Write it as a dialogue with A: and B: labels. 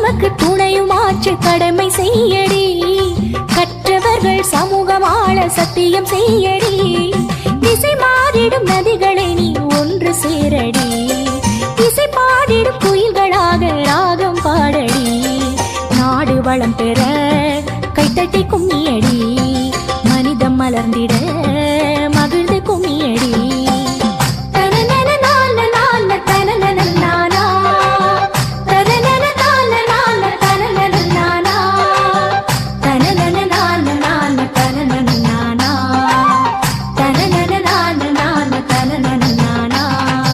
A: நமக்கு துணையுமாற்று கடமை செய்யடி. கற்றவர்கள் சமூகம் ஆள சத்தியம் செய்யடி. திசை மாறிடும் நதிகளை நீ ஒன்று சேரடி. இசை பாடிடும் குயில்களாக ராகம் பாடடி. நாடு வளம் பெற கைத்தட்டி கும்மியடி. மனிதம் மலர்ந்திட